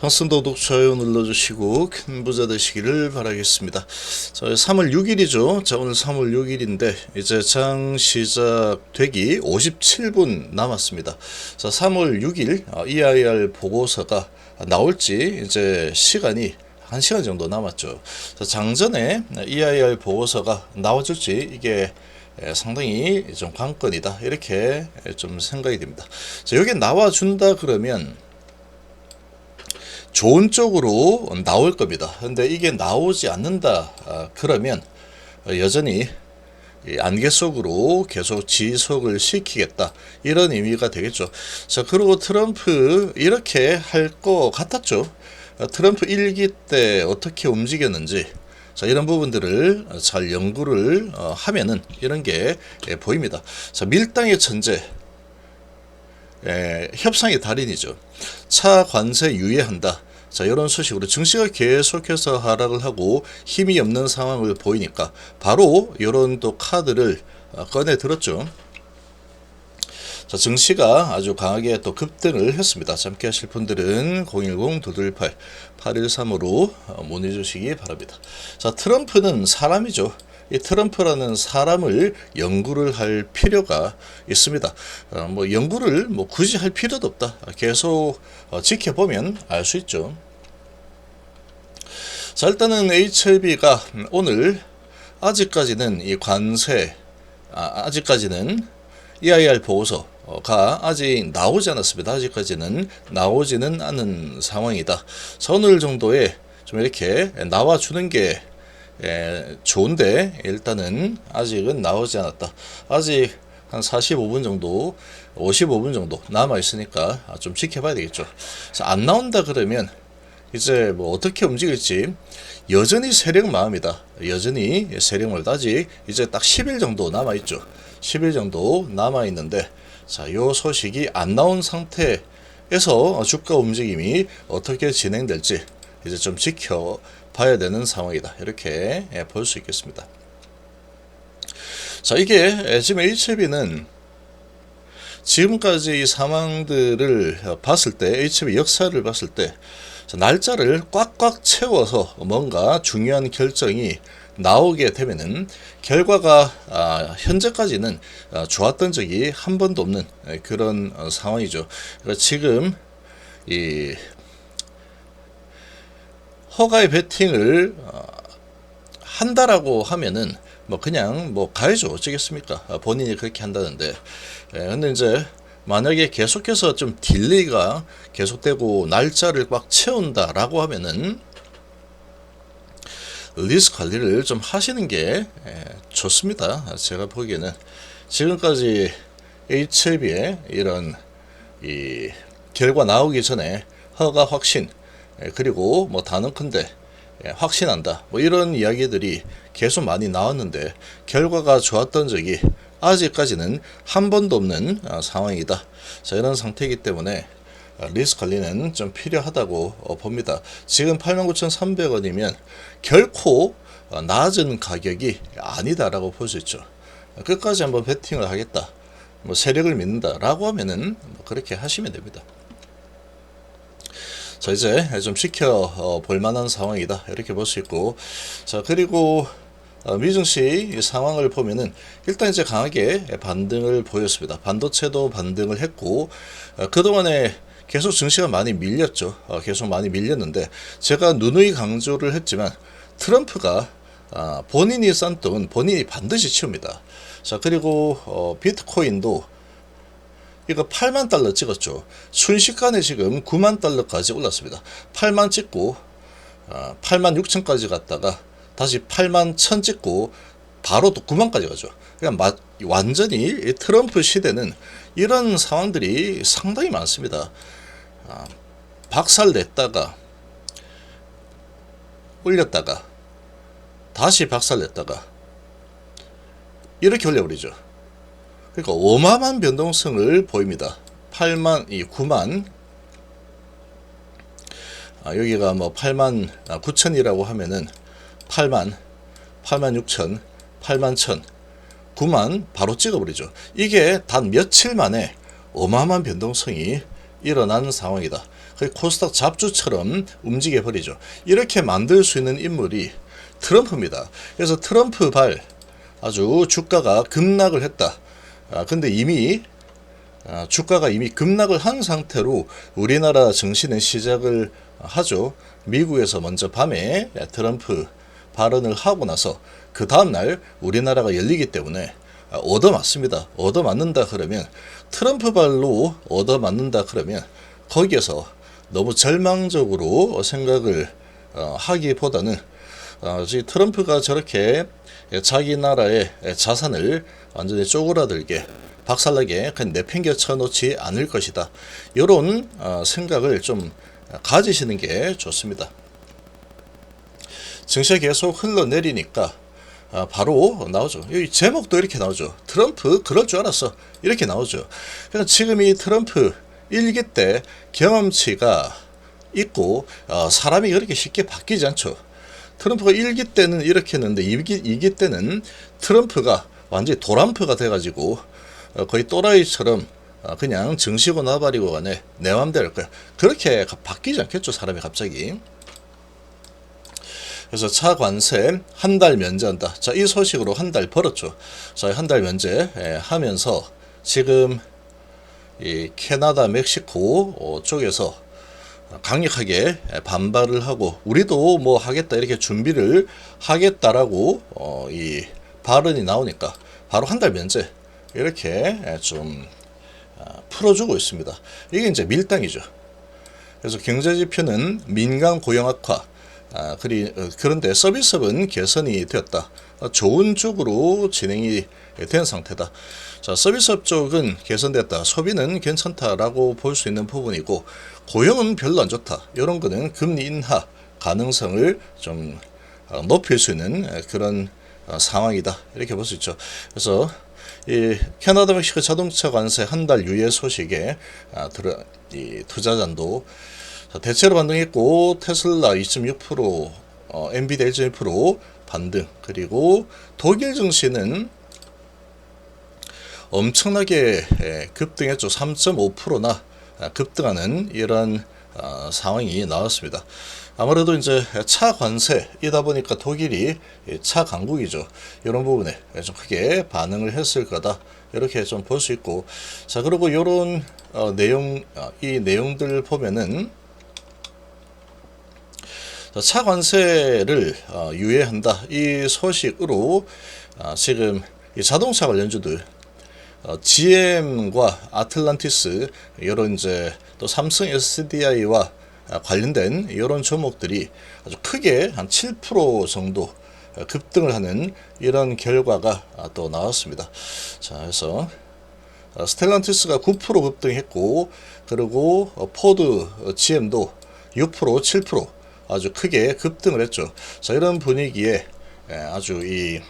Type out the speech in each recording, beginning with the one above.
방송도 구독, 좋아요 눌러주시고 큰 부자 되시기를 바라겠습니다. 자, 3월 6일이죠. 자, 오늘 3월 6일인데 이제 장 시작되기 57분 남았습니다. 자, 3월 6일 EIR 보고서가 나올지 이제 시간이 1시간 정도 남았죠. 자, 장전에 EIR 보고서가 나와줄지 이게 상당히 좀 관건이다, 이렇게 좀 생각이 됩니다. 자, 여기 나와준다 그러면 좋은 쪽으로 나올 겁니다. 근데 이게 나오지 않는다 그러면 여전히 안개 속으로 계속 지속을 시키겠다, 이런 의미가 되겠죠. 자, 그리고 트럼프 이렇게 할 것 같았죠. 트럼프 1기 때 어떻게 움직였는지, 자, 이런 부분들을 잘 연구를 하면은 이런 게 보입니다. 자, 밀당의 천재, 협상의 달인이죠. 차 관세 유예한다. 자, 이런 소식으로 증시가 계속해서 하락을 하고 힘이 없는 상황을 보이니까 바로 이런 또 카드를 꺼내 들었죠. 자, 증시가 아주 강하게 또 급등을 했습니다. 함께 하실 분들은 010-228-8135로 문의 주시기 바랍니다. 자, 트럼프는 사람이죠. 이 트럼프라는 사람을 연구를 할 필요가 있습니다. 연구를 굳이 할 필요도 없다. 계속 지켜보면 알 수 있죠. 자, 일단은 HLB가 오늘 아직까지는 이 관세, 아직까지는 EIR 보고서가 아직 나오지 않았습니다. 아직까지는 나오지는 않은 상황이다. 자, 오늘 정도에 좀 이렇게 나와주는 게 좋은데 일단은 아직은 나오지 않았다. 아직 한 45분 정도, 55분 정도 남아 있으니까 좀 지켜봐야 되겠죠. 안 나온다 그러면 이제 어떻게 움직일지 여전히 세력마음이다. 여전히 세력마음. 아직 이제 딱 10일 정도 남아 있죠. 10일 정도 남아 있는데, 자, 요 소식이 안 나온 상태에서 주가 움직임이 어떻게 진행될지 이제 좀 지켜봐야 되는 상황이다, 이렇게 볼 수 있겠습니다. 자, 이게 지금 HLB는 지금까지 이 상황들을 봤을 때, HLB 역사를 봤을 때 날짜를 꽉꽉 채워서 뭔가 중요한 결정이 나오게 되면은 결과가 현재까지는 좋았던 적이 한 번도 없는 그런 상황이죠. 그러니까 지금 이 허가의 베팅을 한다라고 하면은 그냥 가야죠. 어쩌겠습니까? 본인이 그렇게 한다는데. 근데 이제 만약에 계속해서 좀 딜레이가 계속되고 날짜를 꽉 채운다라고 하면은 리스크 관리를 좀 하시는 게 좋습니다. 제가 보기에는 지금까지 HLB의 이런 이 결과 나오기 전에 허가 확신, 그리고 단언컨대 확신한다, 이런 이야기들이 계속 많이 나왔는데 결과가 좋았던 적이 아직까지는 한 번도 없는 상황이다. 자, 이런 상태이기 때문에 리스크 관리는 좀 필요하다고 봅니다. 지금 89,300원이면 결코 낮은 가격이 아니다라고 볼 수 있죠. 끝까지 한번 베팅을 하겠다, 세력을 믿는다라고 하면은 그렇게 하시면 됩니다. 자, 이제 좀 지켜볼 만한 상황이다, 이렇게 볼 수 있고, 자, 그리고 미증시 상황을 보면은 일단 이제 강하게 반등을 보였습니다. 반도체도 반등을 했고, 그동안에 계속 증시가 많이 밀렸죠. 계속 많이 밀렸는데 제가 누누이 강조를 했지만 트럼프가 본인이 싼 돈 본인이 반드시 치웁니다. 자, 그리고 비트코인도 이거 8만 달러 찍었죠. 순식간에 지금 9만 달러까지 올랐습니다. 8만 찍고 8만 6천까지 갔다가 다시 8만 1천 찍고 바로 또 9만까지 가죠. 그러니까 완전히 트럼프 시대는 이런 상황들이 상당히 많습니다. 박살 냈다가 올렸다가 다시 박살 냈다가 이렇게 올려버리죠. 그러니까 어마어마한 변동성을 보입니다. 8만, 9만, 여기가 8만 9천이라고 하면은 8만 6천, 8만 1천, 9만 바로 찍어버리죠. 이게 단 며칠 만에 어마어마한 변동성이 일어난 상황이다. 거의 코스닥 잡주처럼 움직여 버리죠. 이렇게 만들 수 있는 인물이 트럼프입니다. 그래서 트럼프 발 아주 주가가 급락을 했다. 근데 이미 주가가 이미 급락을 한 상태로 우리나라 증시는 시작을 하죠. 미국에서 먼저 밤에 트럼프 발언을 하고 나서 그 다음날 우리나라가 열리기 때문에 얻어맞습니다. 얻어맞는다 그러면 트럼프 발로 얻어맞는다 그러면 거기에서 너무 절망적으로 생각을 하기보다는 트럼프가 저렇게 자기 나라의 자산을 완전히 쪼그라들게 박살나게 그냥 내팽겨 쳐놓지 않을 것이다. 이런 생각을 좀 가지시는 게 좋습니다. 증시가 계속 흘러내리니까 바로 나오죠. 이 제목도 이렇게 나오죠. 트럼프 그럴 줄 알았어. 이렇게 나오죠. 그러니까 지금 이 트럼프 일기 때 경험치가 있고 사람이 그렇게 쉽게 바뀌지 않죠. 트럼프가 일기 때는 이렇게 했는데 이기 때는 트럼프가 완전히 도람프가 돼가지고 거의 또라이처럼 그냥 증시고 나발이고 간에 내 맘대로 할 거야. 그렇게 바뀌지 않겠죠, 사람이 갑자기. 그래서 차 관세 한 달 면제한다. 자, 이 소식으로 한 달 벌었죠. 자, 한 달 면제 하면서 지금 이 캐나다, 멕시코 쪽에서 강력하게 반발을 하고 우리도 뭐 하겠다 이렇게 준비를 하겠다라고 이 발언이 나오니까 바로 한 달 면제 이렇게 좀 풀어주고 있습니다. 이게 이제 밀당이죠. 그래서 경제지표는 민간 고용 악화, 그런데 서비스업은 개선이 되었다. 좋은 쪽으로 진행이 된 상태다. 자, 서비스업 쪽은 개선됐다. 소비는 괜찮다라고 볼 수 있는 부분이고 고용은 별로 안 좋다. 이런 거는 금리 인하 가능성을 좀 높일 수 있는 그런 상황이다. 이렇게 볼 수 있죠. 그래서 이 캐나다 멕시코 자동차 관세 한 달 유예 소식에 이 투자잔도 대체로 반등했고 테슬라 2.6%, 엔비디아 1.1% 반등, 그리고 독일 증시는 엄청나게 급등했죠. 3.5%나 급등하는 이런 상황이 나왔습니다. 아무래도 이제 차 관세이다 보니까 독일이 차 강국이죠. 이런 부분에 좀 크게 반응을 했을 거다. 이렇게 좀 볼 수 있고, 자, 그리고 이런 이 내용들 보면은 차 관세를 유예한다. 이 소식으로 지금 이 자동차 관련주들 GM과 아틀란티스 이런 이제 또 삼성 SDI와 관련된 이런 종목들이 아주 크게 한 7% 정도 급등을 하는 이런 결과가 또 나왔습니다. 자, 그래서 스텔란티스가 9% 급등했고, 그리고 포드 GM도 6%, 7% 아주 크게 급등을 했죠. 자, 이런 분위기에 아주 이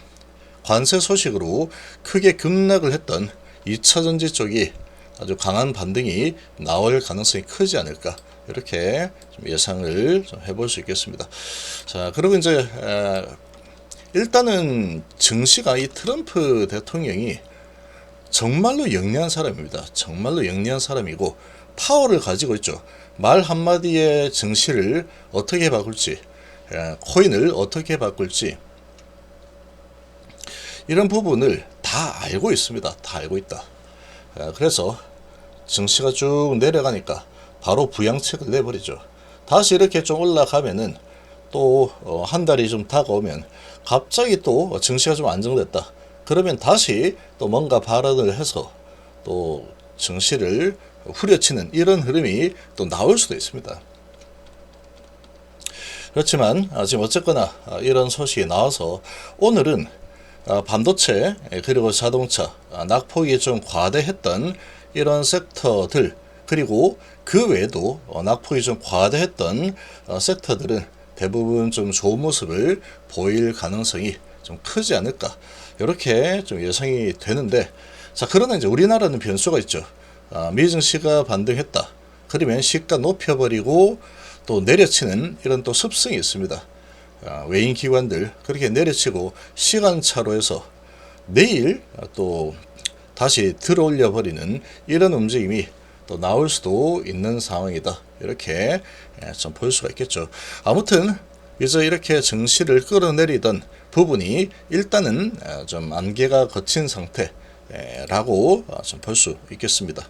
관세 소식으로 크게 급락을 했던 2차전지 쪽이 아주 강한 반등이 나올 가능성이 크지 않을까, 이렇게 좀 예상을 좀 해볼 수 있겠습니다. 자, 그리고 이제 일단은 증시가 이 트럼프 대통령이 정말로 영리한 사람입니다. 정말로 영리한 사람이고 파워를 가지고 있죠. 말 한마디에 증시를 어떻게 바꿀지, 코인을 어떻게 바꿀지, 이런 부분을 다 알고 있습니다. 다 알고 있다. 그래서 증시가 쭉 내려가니까 바로 부양책을 내버리죠. 다시 이렇게 좀 올라가면은 또 한 달이 좀 다가오면 갑자기 또 증시가 좀 안정됐다. 그러면 다시 또 뭔가 발언을 해서 또 증시를 후려치는 이런 흐름이 또 나올 수도 있습니다. 그렇지만 지금 어쨌거나 이런 소식이 나와서 오늘은 반도체 그리고 자동차 낙폭이 좀 과대했던 이런 섹터들, 그리고 그 외에도 낙폭이 좀 과대했던 섹터들은 대부분 좀 좋은 모습을 보일 가능성이 좀 크지 않을까, 이렇게 좀 예상이 되는데, 자, 그러나 이제 우리나라는 변수가 있죠. 미증시가 반등했다. 그러면 시가 높여버리고 또 내려치는 이런 또 습성이 있습니다. 외인 기관들 그렇게 내려치고 시간차로 해서 내일 또 다시 들어올려 버리는 이런 움직임이 또 나올 수도 있는 상황이다. 이렇게 좀 볼 수가 있겠죠. 아무튼 이제 이렇게 증시를 끌어내리던 부분이 일단은 좀 안개가 거친 상태라고 좀 볼 수 있겠습니다.